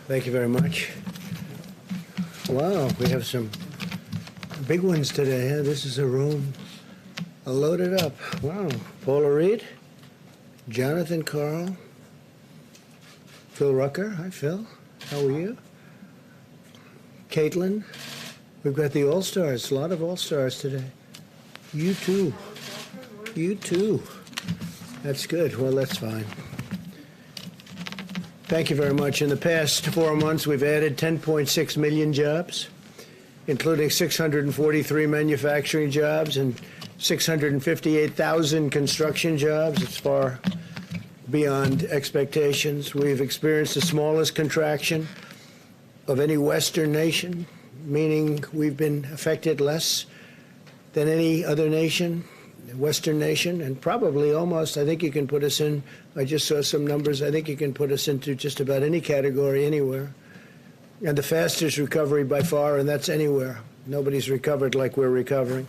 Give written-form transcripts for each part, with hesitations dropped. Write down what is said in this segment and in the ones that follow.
Thank you very much. Wow, we have some big ones today. Huh? This is a room loaded up. Wow. Paula Reed, Jon Karl, Phil Rucker. Hi, Phil. How are you? Caitlin. We've got the All-Stars. A lot of All-Stars today. You too. You too. That's good. Well, that's fine. Thank you very much. In the past 4 months, we've added 10.6 million jobs, including 643 manufacturing jobs and 658,000 construction jobs. It's far beyond expectations. We've experienced the smallest contraction of any Western nation, meaning we've been affected less than any other nation, Western nation, and probably almost, I think you can put us in, I just saw some numbers, I think you can put us into just about any category anywhere. And the fastest recovery by far, and that's anywhere. Nobody's recovered like we're recovering.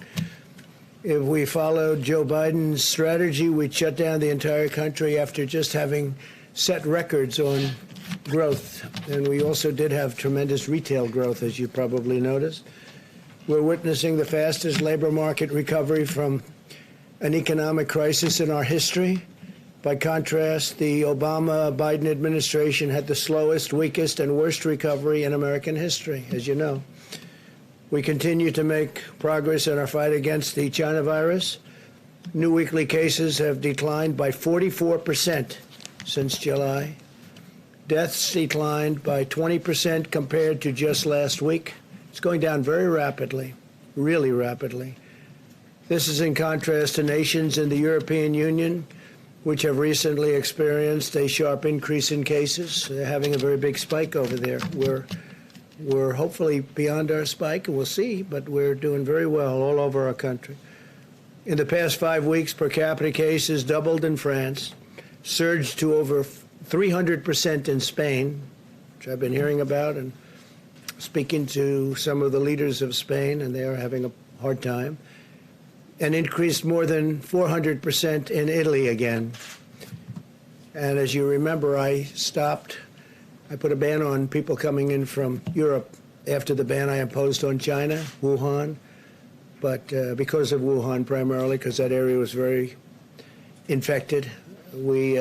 If we followed Joe Biden's strategy, we'd shut down the entire country after just having set records on growth. And we also did have tremendous retail growth, as you probably noticed. We're witnessing the fastest labor market recovery from an economic crisis in our history. By contrast, the Obama-Biden administration had the slowest, weakest, and worst recovery in American history, as you know. We continue to make progress in our fight against the China virus. New weekly cases have declined by 44% since July. Deaths declined by 20% compared to just last week. It's going down very rapidly, really rapidly. This is in contrast to nations in the European Union, which have recently experienced a sharp increase in cases. They're having a very big spike over there. We're hopefully beyond our spike, and we'll see, but we're doing very well all over our country. In the past 5 weeks, per capita cases doubled in France, surged to over 300% in Spain, which I've been hearing about and speaking to some of the leaders of Spain, and they are having a hard time, and increased more than 400% in Italy again. And as you remember, I put a ban on people coming in from Europe after the ban I imposed on China, Wuhan, but because of Wuhan primarily, because that area was very infected, we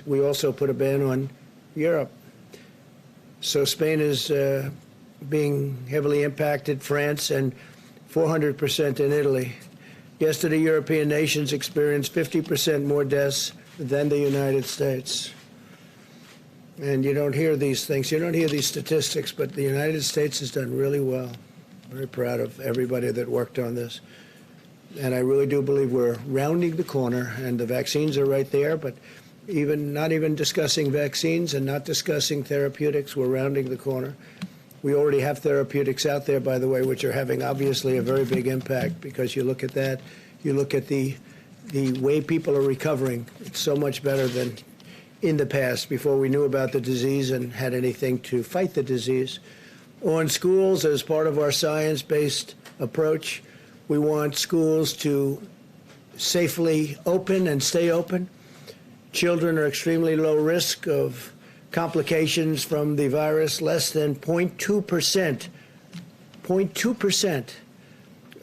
also put a ban on Europe. So Spain is being heavily impacted, France, and 400% in Italy. Yesterday, European nations experienced 50% more deaths than the United States. And you don't hear these things, you don't hear these statistics, but the United States has done really well. Very proud of everybody that worked on this. And I really do believe we're rounding the corner, and the vaccines are right there, but not even discussing vaccines and not discussing therapeutics, we're rounding the corner. We already have therapeutics out there, by the way, which are having obviously a very big impact, because you look at that, you look at the way people are recovering. It's so much better than in the past, before we knew about the disease and had anything to fight the disease. On schools, as part of our science-based approach, we want schools to safely open and stay open. Children are extremely low risk of complications from the virus. Less than 0.2%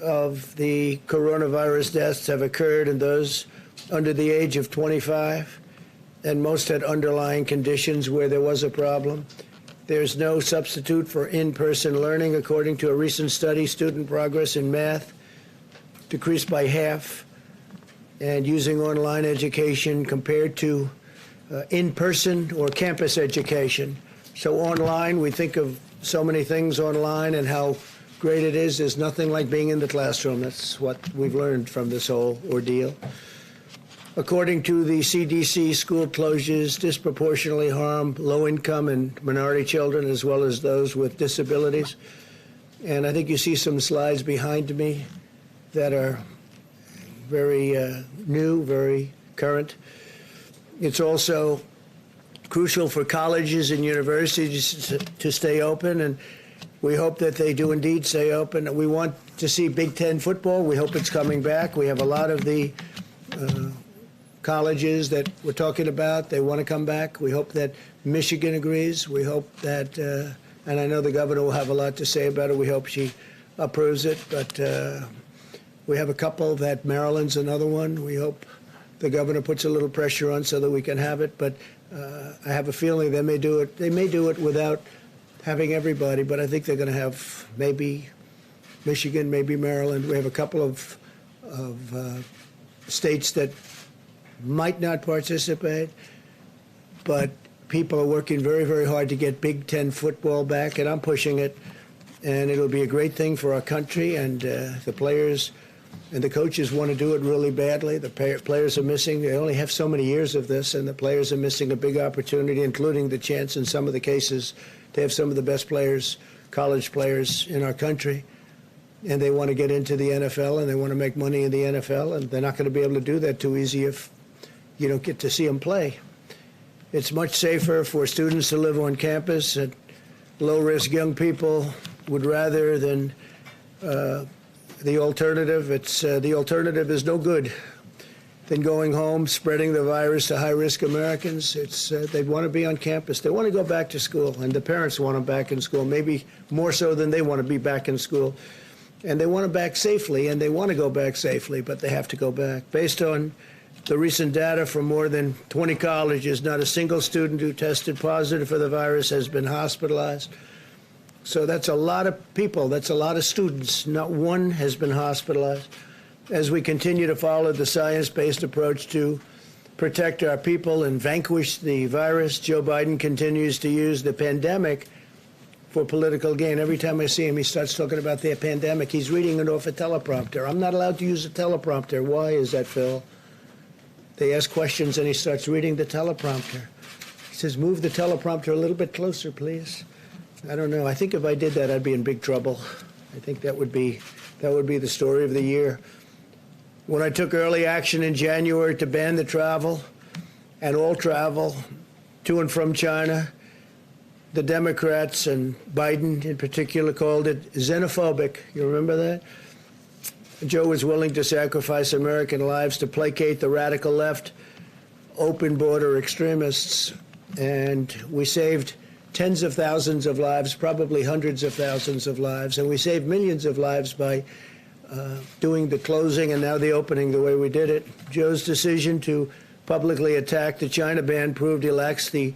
of the coronavirus deaths have occurred in those under the age of 25, and most had underlying conditions where there was a problem. There's no substitute for in-person learning. According to a recent study, student progress in math decreased by half, and using online education compared to in-person or campus education. So online, we think of so many things online and how great it is. There's nothing like being in the classroom. That's what we've learned from this whole ordeal. According to the CDC, school closures disproportionately harm low-income and minority children, as well as those with disabilities. And I think you see some slides behind me that are very new, very current. It's also crucial for colleges and universities to stay open, and we hope that they do indeed stay open. We want to see Big Ten football. We hope it's coming back. We have a lot of the colleges that we're talking about, they want to come back. We hope that Michigan agrees. We hope that, and I know the governor will have a lot to say about it. We hope she approves it. But we have a couple that Maryland's another one. We hope the governor puts a little pressure on so that we can have it. But I have a feeling they may do it. They may do it without having everybody, but I think they're going to have maybe Michigan, maybe Maryland. We have a couple of states that might not participate, but people are working very, very hard to get Big Ten football back, and I'm pushing it. And it'll be a great thing for our country, and the players and the coaches want to do it really badly. The players are missing. They only have so many years of this, and the players are missing a big opportunity, including the chance in some of the cases to have some of the best players, college players in our country. And they want to get into the NFL, and they want to make money in the NFL, and they're not going to be able to do that too easy if you don't get to see them play. It's much safer for students to live on campus, and low-risk young people would rather than the alternative. The alternative is no good than going home, spreading the virus to high-risk Americans. They want to be on campus. They want to go back to school, and the parents want them back in school, maybe more so than they want to be back in school. And they want them back safely, and they want to go back safely, but they have to go back. Based on the recent data from more than 20 colleges, not a single student who tested positive for the virus has been hospitalized. So that's a lot of people. That's a lot of students. Not one has been hospitalized. As we continue to follow the science-based approach to protect our people and vanquish the virus, Joe Biden continues to use the pandemic for political gain. Every time I see him, he starts talking about the pandemic. He's reading it off a teleprompter. I'm not allowed to use a teleprompter. Why is that, Phil? They ask questions, and he starts reading the teleprompter. He says, move the teleprompter a little bit closer, please. I don't know. I think if I did that, I'd be in big trouble. I think that would be the story of the year. When I took early action in January to ban the travel and all travel to and from China, the Democrats and Biden in particular called it xenophobic. You remember that? Joe was willing to sacrifice American lives to placate the radical left, open border extremists, and we saved tens of thousands of lives, probably hundreds of thousands of lives, and we saved millions of lives by doing the closing and now the opening the way we did it. Joe's decision to publicly attack the China ban proved he lacks the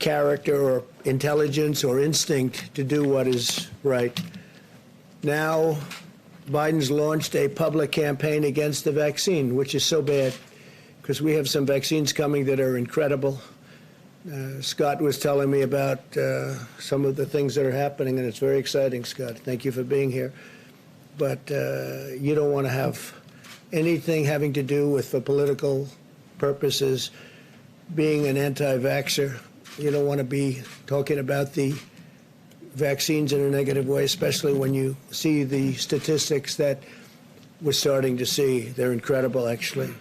character or intelligence or instinct to do what is right. Now, Biden's launched a public campaign against the vaccine, which is so bad because we have some vaccines coming that are incredible. Scott was telling me about some of the things that are happening, and it's very exciting, Scott. Thank you for being here. But you don't want to have anything having to do with, for political purposes, being an anti-vaxxer. You don't want to be talking about the vaccines in a negative way, especially when you see the statistics that we're starting to see. They're incredible, actually.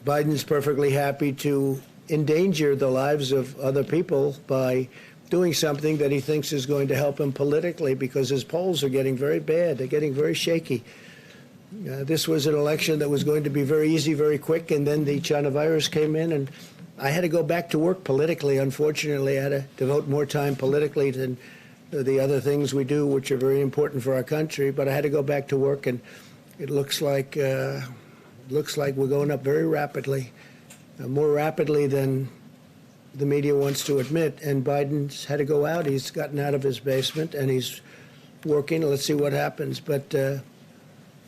Biden's perfectly happy to endanger the lives of other people by doing something that he thinks is going to help him politically because his polls are getting very bad. They're getting very shaky. This was an election that was going to be very easy, very quick, and then the China virus came in, and I had to go back to work politically. Unfortunately, I had to devote more time politically than the other things we do, which are very important for our country. But I had to go back to work, and it looks like we're going up very rapidly, more rapidly than the media wants to admit. And Biden's had to go out. He's gotten out of his basement, and he's working. Let's see what happens. But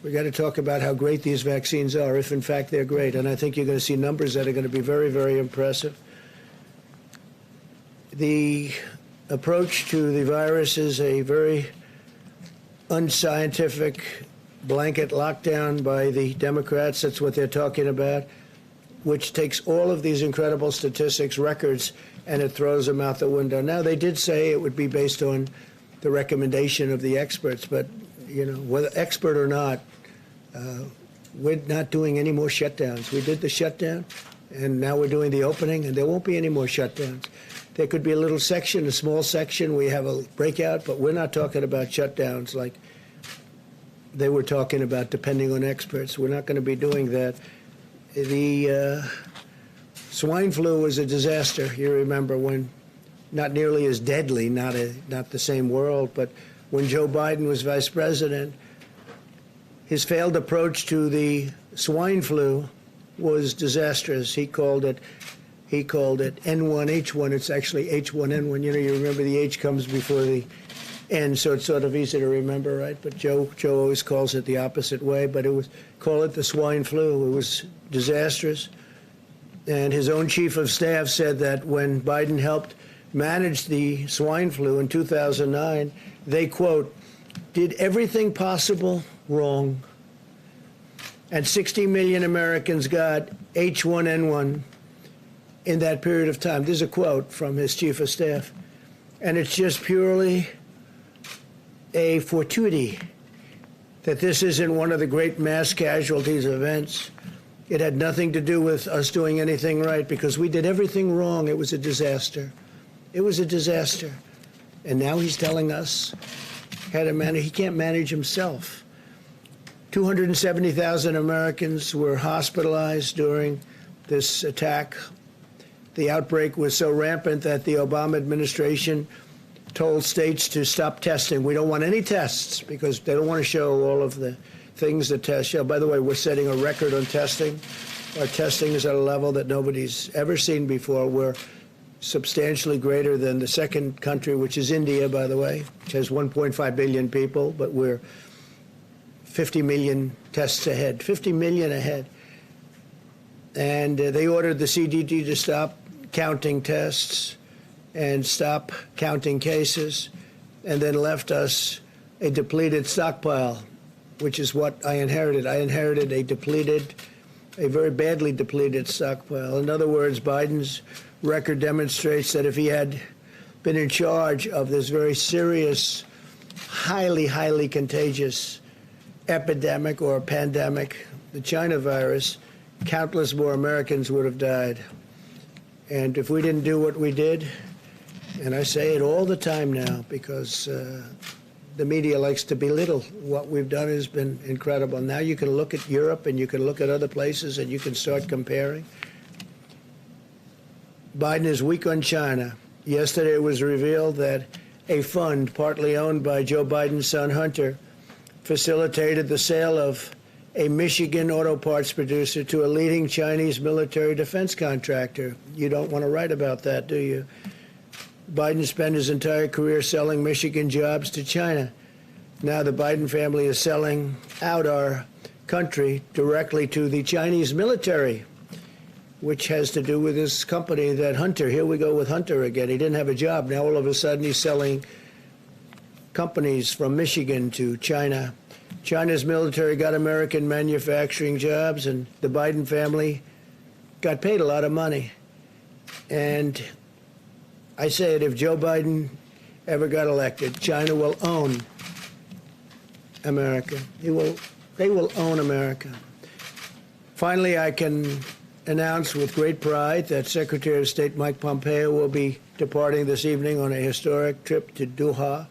we got to talk about how great these vaccines are, if in fact they're great. And I think you're going to see numbers that are going to be very, very impressive. The approach to the virus is a very unscientific blanket lockdown by the Democrats. That's what they're talking about, which takes all of these incredible statistics, records, and it throws them out the window. Now, they did say it would be based on the recommendation of the experts, but, you know, whether expert or not, we're not doing any more shutdowns. We did the shutdown, and now we're doing the opening, and there won't be any more shutdowns. There could be a little section, a small section. We have a breakout, but we're not talking about shutdowns like they were talking about, depending on experts. We're not going to be doing that. The swine flu was a disaster. You remember when, not nearly as deadly, not the same world, but when Joe Biden was vice president, his failed approach to the swine flu was disastrous. He called it N1H1. It's actually H1N1. You know, you remember the H comes before the N, so it's sort of easy to remember, right? But Joe always calls it the opposite way. But call it the swine flu. It was disastrous. And his own chief of staff said that when Biden helped manage the swine flu in 2009, they, quote, did everything possible wrong. And 60 million Americans got H1N1 in that period of time. This is a quote from his chief of staff. And it's just purely a fortuity that this isn't one of the great mass casualties events. It had nothing to do with us doing anything right because we did everything wrong. It was a disaster. It was a disaster. And now he's telling us how to manage. He can't manage himself. 270,000 Americans were hospitalized during this attack. The outbreak was so rampant that the Obama administration told states to stop testing. We don't want any tests because they don't want to show all of the things that tests show. By the way, we're setting a record on testing. Our testing is at a level that nobody's ever seen before. We're substantially greater than the second country, which is India, by the way, which has 1.5 billion people, but we're 50 million tests ahead, 50 million ahead. And they ordered the CDC to stop counting tests and stop counting cases, and then left us a depleted stockpile, which is what I inherited. I inherited a very badly depleted stockpile. In other words, Biden's record demonstrates that if he had been in charge of this very serious, highly, highly contagious epidemic or pandemic, the China virus, countless more Americans would have died. And if we didn't do what we did, and I say it all the time now because the media likes to belittle what we've done has been incredible. Now you can look at Europe and you can look at other places and you can start comparing. Biden is weak on China. Yesterday it was revealed that a fund partly owned by Joe Biden's son Hunter facilitated the sale of a Michigan auto parts producer to a leading Chinese military defense contractor. You don't want to write about that, do you? Biden spent his entire career selling Michigan jobs to China. Now the Biden family is selling out our country directly to the Chinese military, which has to do with this company that Hunter, here we go with Hunter again. He didn't have a job. Now all of a sudden he's selling companies from Michigan to China. China's military got American manufacturing jobs, and the Biden family got paid a lot of money. And I say it, if Joe Biden ever got elected, China will own America. They will own America. Finally, I can announce with great pride that Secretary of State Mike Pompeo will be departing this evening on a historic trip to Doha.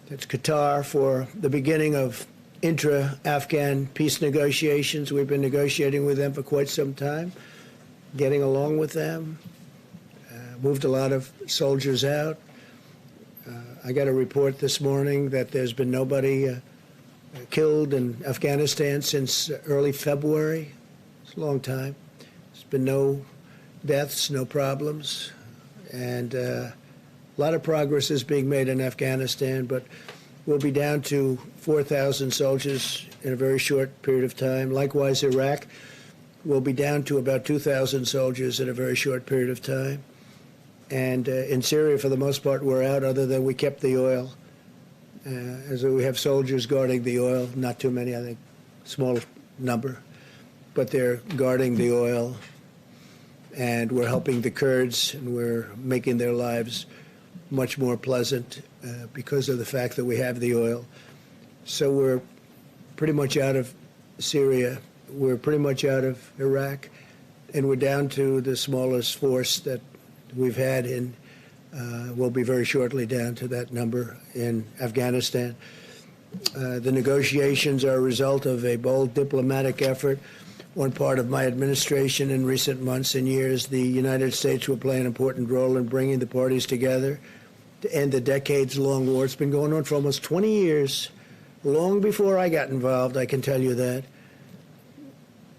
That's Qatar, for the beginning of intra-Afghan peace negotiations. We've been negotiating with them for quite some time, getting along with them. Moved a lot of soldiers out. I got a report this morning that there's been nobody killed in Afghanistan since early February. It's a long time. There's been no deaths, no problems, and a lot of progress is being made in Afghanistan, but we'll be down to 4,000 soldiers in a very short period of time. Likewise, Iraq will be down to about 2,000 soldiers in a very short period of time. And in Syria, for the most part, we're out, other than we kept the oil. As we have soldiers guarding the oil, not too many, I think, small number, but they're guarding the oil. And we're helping the Kurds, and we're making their lives much more pleasant because of the fact that we have the oil. So we're pretty much out of Syria. We're pretty much out of Iraq. And we're down to the smallest force that we've had in, we'll be very shortly down to that number in Afghanistan. The negotiations are a result of a bold diplomatic effort. one part of my administration in recent months and years, the United States will play an important role in bringing the parties together to end the decades-long war. It's been going on for almost 20 years, long before I got involved, I can tell you that.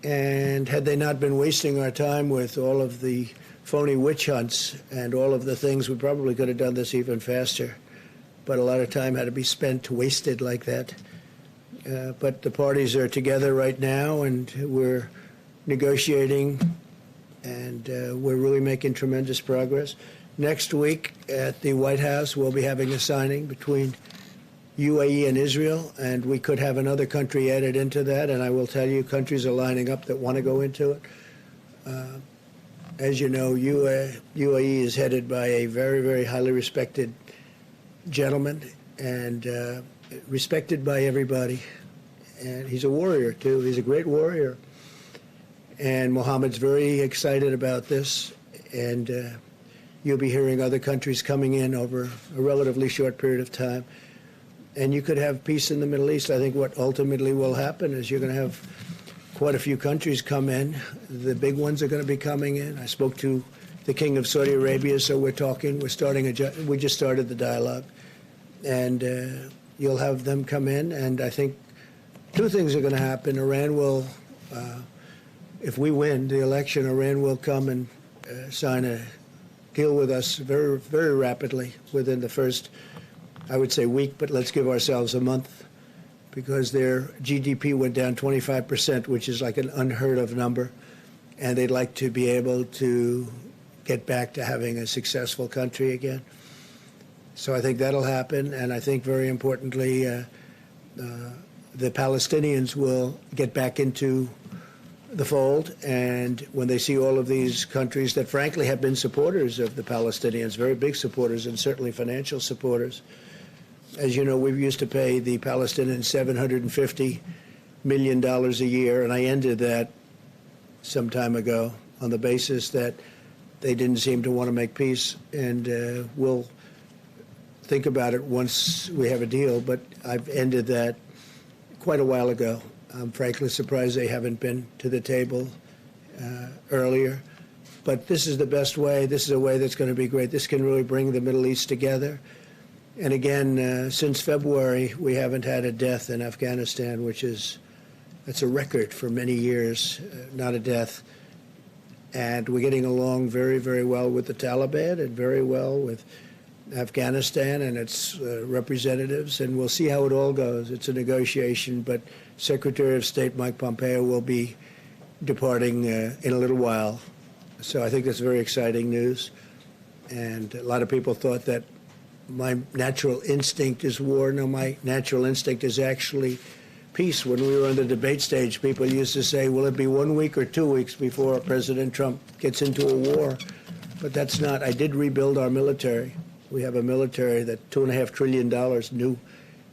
And had they not been wasting our time with all of the phony witch hunts and all of the things, we probably could have done this even faster. But a lot of time had to be spent, wasted like that. But the parties are together right now, and we're negotiating, and we're really making tremendous progress. Next week at the White House, we'll be having a signing between UAE and Israel, and we could have another country added into that, and I will tell you, countries are lining up that want to go into it. As you know, UAE is headed by a very, very highly respected gentleman, and respected by everybody. And he's a warrior, too. He's a great warrior. And Mohammed's very excited about this, and you'll be hearing other countries coming in over a relatively short period of time. And you could have peace in the Middle East. I think what ultimately will happen is you're going to have quite a few countries come in. The big ones are going to be coming in. I spoke to the King of Saudi Arabia, so we're talking. We just started the dialogue. And you'll have them come in, and I think two things are going to happen. Iran will, if we win the election, Iran will come and sign a deal with us very, very rapidly within the first, I would say, week, but let's give ourselves a month, because their GDP went down 25%, which is like an unheard of number, and they'd like to be able to get back to having a successful country again. So I think that'll happen, and I think very importantly, the Palestinians will get back into the fold, and when they see all of these countries that frankly have been supporters of the Palestinians, very big supporters and certainly financial supporters. As you know, we used to pay the Palestinians $750 million a year, and I ended that some time ago on the basis that they didn't seem to want to make peace, and we'll think about it once we have a deal, but I've ended that quite a while ago. I'm frankly surprised they haven't been to the table earlier. But this is the best way. This is a way that's going to be great. This can really bring the Middle East together. And again, since February, we haven't had a death in Afghanistan, that's a record for many years, not a death. And we're getting along very, very well with the Taliban and very well with Afghanistan and its representatives, and we'll see how it all goes. It's a negotiation, but Secretary of State Mike Pompeo will be departing in a little while. So I think that's very exciting news. And a lot of people thought that my natural instinct is war. No, my natural instinct is actually peace. When we were on the debate stage, people used to say, will it be 1 week or 2 weeks before President Trump gets into a war? But that's not. I did rebuild our military. We have a military that $2.5 trillion, new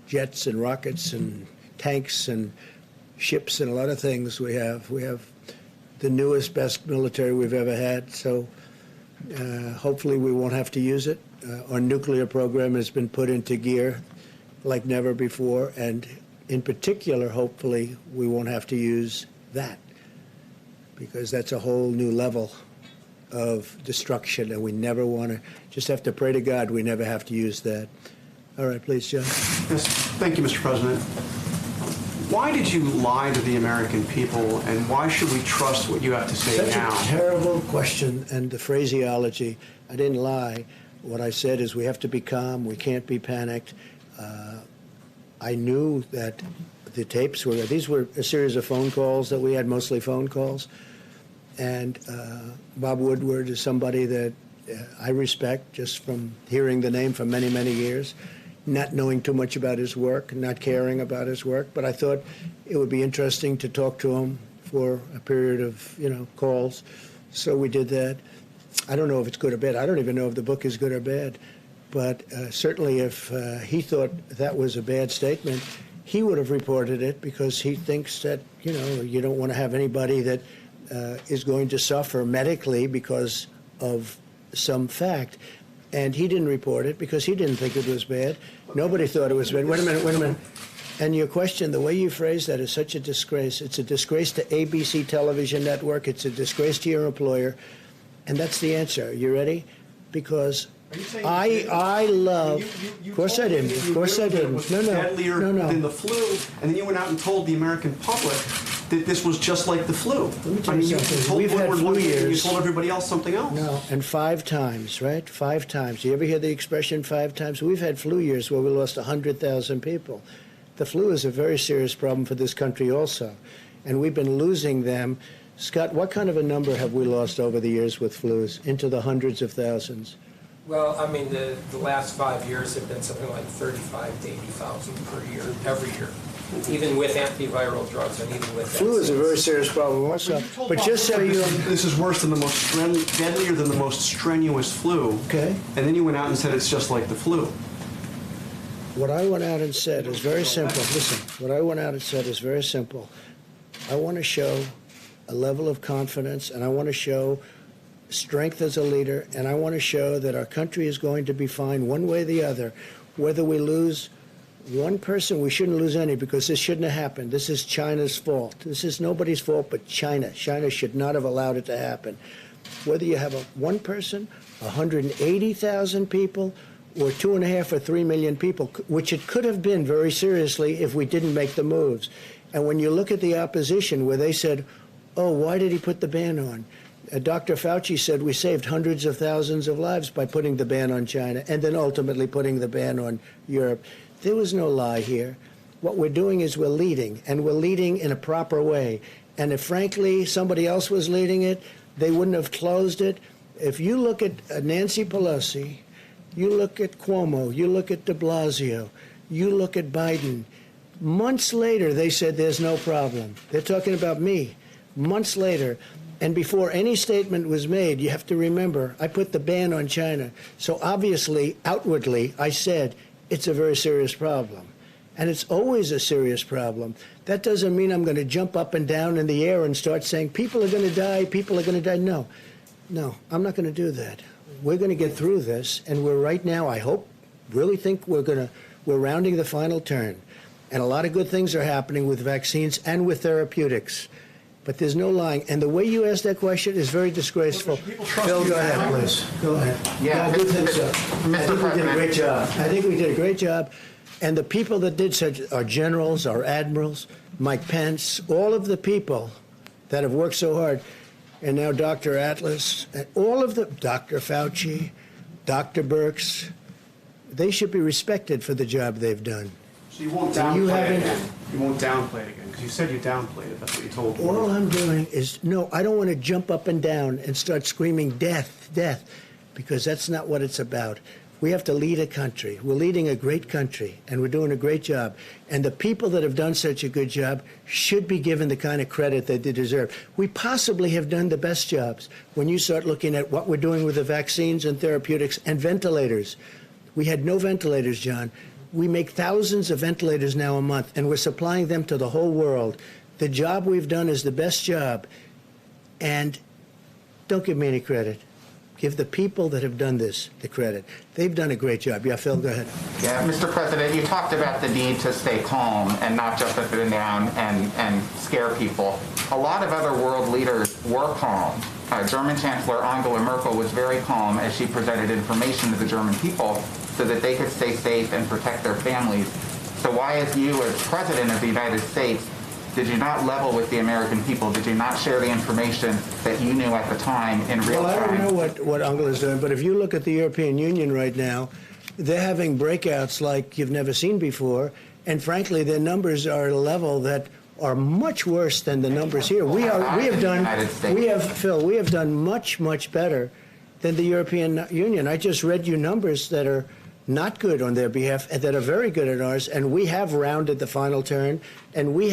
jets and rockets and tanks and ships and a lot of things we have. We have the newest, best military we've ever had. So hopefully we won't have to use it. Our nuclear program has been put into gear like never before. And in particular, hopefully, we won't have to use that, because that's a whole new level of destruction, and we never want to. Just have to pray to God we never have to use that. All right, please, John. Yes, thank you, Mr. President. Why did you lie to the American people, and why should we trust what you have to say now? Such a terrible question, and the phraseology. I didn't lie. What I said is we have to be calm. We can't be panicked. I knew that the tapes were. These were a series of phone calls that we had, mostly phone calls. And Bob Woodward is somebody that I respect just from hearing the name for many, many years, not knowing too much about his work, not caring about his work. But I thought it would be interesting to talk to him for a period of, calls. So we did that. I don't know if it's good or bad. I don't even know if the book is good or bad. But certainly if he thought that was a bad statement, he would have reported it, because he thinks that, you don't want to have anybody that is going to suffer medically because of some fact. And he didn't report it because he didn't think it was bad. Nobody thought it was bad. Wait a minute. And your question, the way you phrase that is such a disgrace. It's a disgrace to ABC television network. It's a disgrace to your employer. And that's the answer. You ready? Because I love. Of course I didn't. Of course I didn't. Was deadlier than the flu, and then you went out and told the American public that this was just like the flu. Let me tell you something. You told We've had Woodward flu one thing and you years. told everybody else something else. No, and 5 times, right? 5 times. You ever hear the expression 5 times? We've had flu years where we lost 100,000 people. The flu is a very serious problem for this country also, and we've been losing them. Scott, what kind of a number have we lost over the years with flus? Into the hundreds of thousands. Well, I mean, the last 5 years have been something like 35 to 80,000 per year, every year, even with antiviral drugs and even with Flu is a very serious problem also. But just so you... This is worse than the most deadlier than the most strenuous flu. Okay. And then you went out and said it's just like the flu. What I went out and said is very simple. Listen, what I went out and said is very simple. I want to show a level of confidence, and I want to show strength as a leader, and I want to show that our country is going to be fine one way or the other. Whether we lose one person, we shouldn't lose any, because this shouldn't have happened. This is China's fault. This is nobody's fault but China. China should not have allowed it to happen. Whether you have one person, 180,000 people, or 2.5 or 3 million people, which it could have been very seriously if we didn't make the moves. And when you look at the opposition, where they said, oh, why did he put the ban on? Dr. Fauci said we saved hundreds of thousands of lives by putting the ban on China and then ultimately putting the ban on Europe. There was no lie here. What we're doing is we're leading, and we're leading in a proper way. And if, frankly, somebody else was leading it, they wouldn't have closed it. If you look at Nancy Pelosi, you look at Cuomo, you look at de Blasio, you look at Biden, months later they said there's no problem. They're talking about me. Months later. And before any statement was made, you have to remember, I put the ban on China. So obviously, outwardly, I said it's a very serious problem. And it's always a serious problem. That doesn't mean I'm going to jump up and down in the air and start saying, people are going to die, people are going to die. No, I'm not going to do that. We're going to get through this, and we're right now, I hope, really think we're rounding the final turn. And a lot of good things are happening with vaccines and with therapeutics. But there's no lying. And the way you asked that question is very disgraceful. Phil, go ahead, please. Go ahead. Yeah, I do think so. Mr. I think we did a President. great job. I think we did a great job. And the people that did such are generals, our admirals, Mike Pence, all of the people that have worked so hard. And now Dr. Atlas, and all of them, Dr. Fauci, Dr. Birx, they should be respected for the job they've done. So you won't And you downplay it haven't- again. You won't downplay it again, because you said you downplayed it. That's what you told me. All I'm doing is, no, I don't want to jump up and down and start screaming death, death, because that's not what it's about. We have to lead a country. We're leading a great country, and we're doing a great job. And the people that have done such a good job should be given the kind of credit that they deserve. We possibly have done the best jobs when you start looking at what we're doing with the vaccines and therapeutics and ventilators. We had no ventilators, John. We make thousands of ventilators now a month, and we're supplying them to the whole world. The job we've done is the best job. And don't give me any credit. Give the people that have done this the credit. They've done a great job. Yeah, Phil, go ahead. Yeah, Mr. President, you talked about the need to stay calm and not jump up and down and scare people. A lot of other world leaders were calm. German Chancellor Angela Merkel was very calm as she presented information to the German people so that they could stay safe and protect their families. So why, as you, as President of the United States, did you not level with the American people? Did you not share the information that you knew at the time in real Well, I time? don't know what Angela's doing, but if you look at the European Union right now, they're having breakouts like you've never seen before, and frankly, their numbers are at a level that are much worse than the numbers here. We have done much better than the European Union. I just read you numbers that are not good on their behalf and that are very good on ours, and we have rounded the final turn, and we're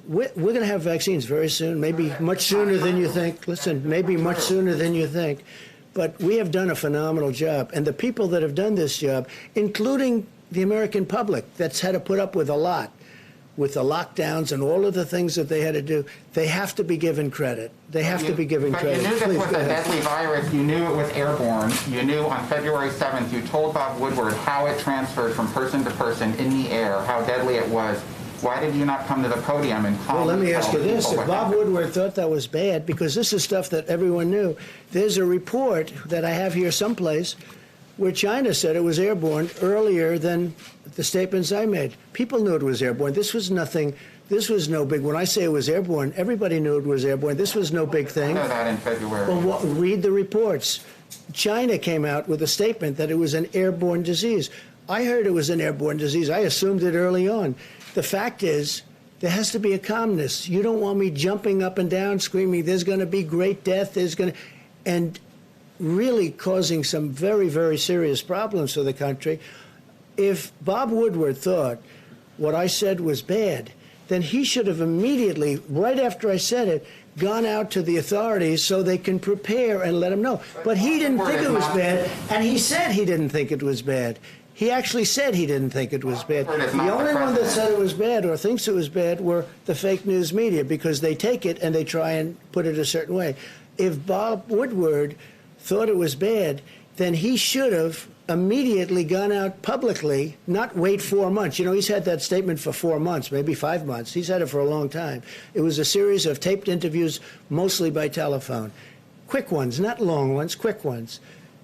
going to have vaccines very soon, maybe much sooner than you think. Listen, maybe much sooner than you think. But we have done a phenomenal job. And the people that have done this job, including the American public that's had to put up with a lot, with the lockdowns and all of the things that they had to do, they have to be given credit. They have to be given credit. But you knew Please, this was go a ahead. deadly virus. You knew it was airborne. You knew on February 7th, you told Bob Woodward how it transferred from person to person in the air, how deadly it was. Why did you not come to the podium and Well, let me tell ask you this. people If what Bob happened? Woodward thought that was bad, because this is stuff that everyone knew, there's a report that I have here someplace where China said it was airborne earlier than the statements I made. People knew it was airborne. This was nothing. This was no big. When I say it was airborne, everybody knew it was airborne. This was no big I thing. know that in February. Well, read the reports. China came out with a statement that it was an airborne disease. I heard it was an airborne disease. I assumed it early on. The fact is, there has to be a calmness. You don't want me jumping up and down, screaming, there's going to be great death, and really causing some very, very serious problems for the country. If Bob Woodward thought what I said was bad, then he should have immediately, right after I said it, gone out to the authorities so they can prepare and let him know. But he didn't think it was bad, and he said he didn't think it was bad. He actually said he didn't think it was bad. The only one that said it was bad or thinks it was bad were the fake news media, because they take it and they try and put it a certain way. If Bob Woodward thought it was bad, then he should have immediately gone out publicly, not wait 4 months. You know, he's had that statement for 4 months, maybe 5 months. He's had it for a long time. It was a series of taped interviews, mostly by telephone. Quick ones, not long ones, quick ones.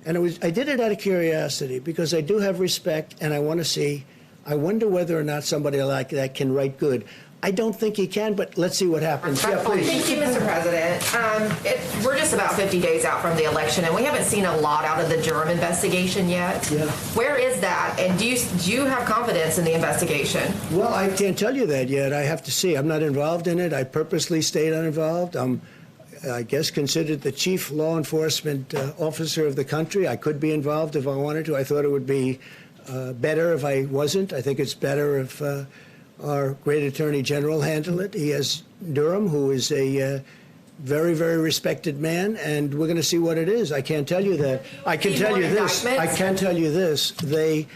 And I did it out of curiosity, because I do have respect, and I want to see. I wonder whether or not somebody like that can write good. I don't think he can, but let's see what happens. Yeah, please. Thank you, Mr. President. We're just about 50 days out from the election, and we haven't seen a lot out of the Durham investigation yet. Yeah. Where is that? And do you have confidence in the investigation? Well, I can't tell you that yet. I have to see. I'm not involved in it. I purposely stayed uninvolved. I'm, I guess, considered the chief law enforcement officer of the country. I could be involved if I wanted to. I thought it would be better if I wasn't. I think it's better if our great Attorney General handled it. He has Durham, who is a very, very respected man, and we're going to see what it is. I can't tell you that. I can tell you this. I can tell you this. They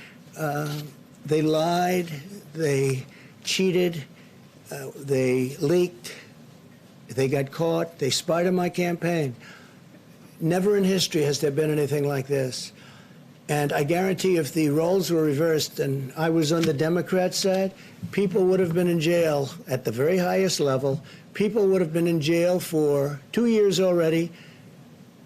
lied. They cheated. They leaked. They got caught. They spied on my campaign. Never in history has there been anything like this. And I guarantee if the roles were reversed and I was on the Democrat side, people would have been in jail at the very highest level. People would have been in jail for 2 years already.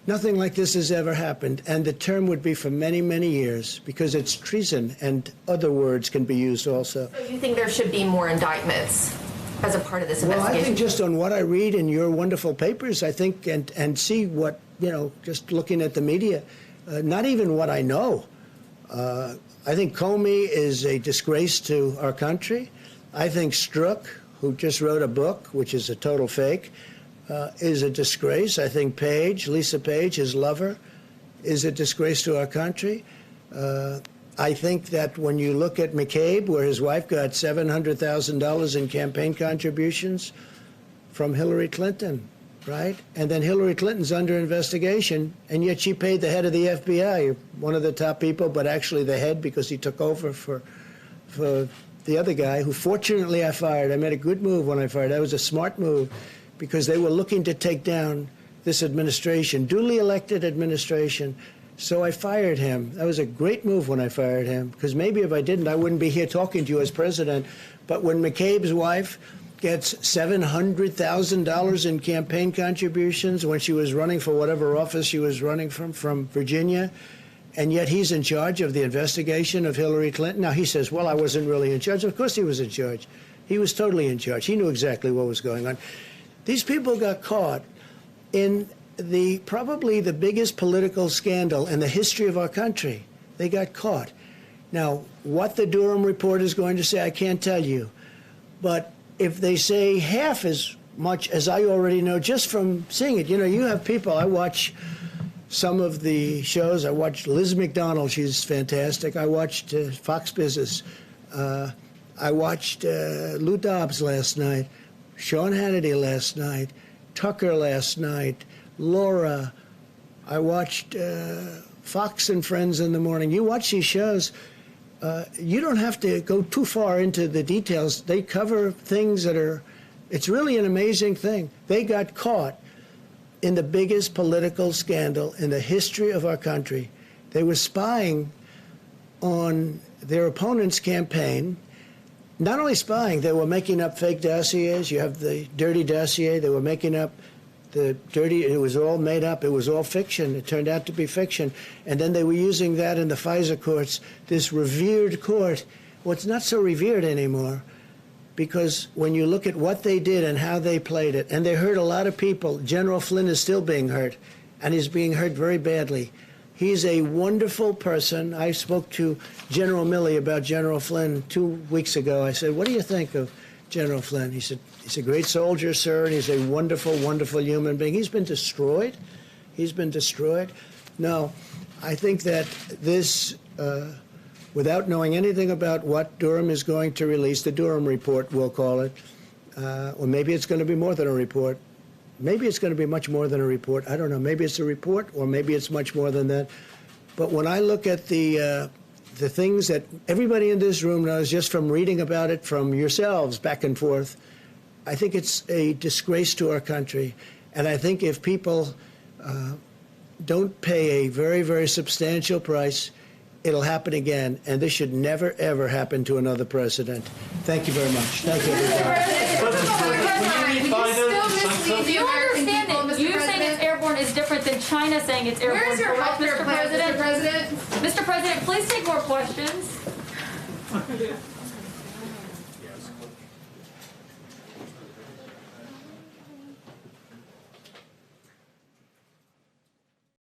Nothing like this has ever happened. And the term would be for many, many years, because it's treason, and other words can be used also. So you think there should be more indictments as a part of this Well, investigation? I think just on what I read in your wonderful papers, I think, and see what, you know, just looking at the media, not even what I know. I think Comey is a disgrace to our country. I think Strzok, who just wrote a book, which is a total fake, is a disgrace. I think Page, Lisa Page, his lover, is a disgrace to our country. I think that when you look at McCabe, where his wife got $700,000 in campaign contributions from Hillary Clinton, right? And then Hillary Clinton's under investigation, and yet she paid the head of the FBI, one of the top people, but actually the head, because he took over for the other guy, who fortunately I fired. I made a good move when I fired. That was a smart move, because they were looking to take down this administration, duly elected administration. So I fired him. That was a great move when I fired him, because maybe if I didn't, I wouldn't be here talking to you as president. But when McCabe's wife gets $700,000 in campaign contributions when she was running for whatever office she was running from Virginia, and yet he's in charge of the investigation of Hillary Clinton. Now, he says, well, I wasn't really in charge. Of course he was in charge. He was totally in charge. He knew exactly what was going on. These people got caught in probably the biggest political scandal in the history of our country. They got caught. Now, what the Durham report is going to say, I can't tell you. But if they say half as much as I already know just from seeing it, you know, you have people, I watch some of the shows. I watched Liz McDonald, she's fantastic. I watched Fox Business. I watched Lou Dobbs last night, Sean Hannity last night, Tucker last night, Laura. I watched Fox and Friends in the morning. You watch these shows, you don't have to go too far into the details. They cover things that are, it's really an amazing thing. They got caught in the biggest political scandal in the history of our country. They were spying on their opponent's campaign. Not only spying, they were making up fake dossiers. You have the dirty dossier. They were making up the dirty, it was all made up. It was all fiction. It turned out to be fiction. And then they were using that in the FISA courts, this revered court. Well, it's not so revered anymore, because when you look at what they did and how they played it, and they hurt a lot of people. General Flynn is still being hurt, and he's being hurt very badly. He's a wonderful person. I spoke to General Milley about General Flynn 2 weeks ago. I said, what do you think of General Flynn? He said, he's a great soldier, sir, and he's a wonderful, wonderful human being. He's been destroyed. He's been destroyed. No, I think that this, without knowing anything about what Durham is going to release, the Durham report, we'll call it, or maybe it's going to be more than a report. Maybe it's going to be much more than a report. I don't know. Maybe it's a report, or maybe it's much more than that. But when I look at the things that everybody in this room knows just from reading about it from yourselves back and forth, I think it's a disgrace to our country. And I think if people don't pay a very, very substantial price, it'll happen again. And this should never, ever happen to another president. Thank you very much. Thank you, everybody. Do you understand that you saying it's airborne is different than China saying it's airborne? Where's your correct, healthcare plan, Mr. President? Mr. President, please take more questions.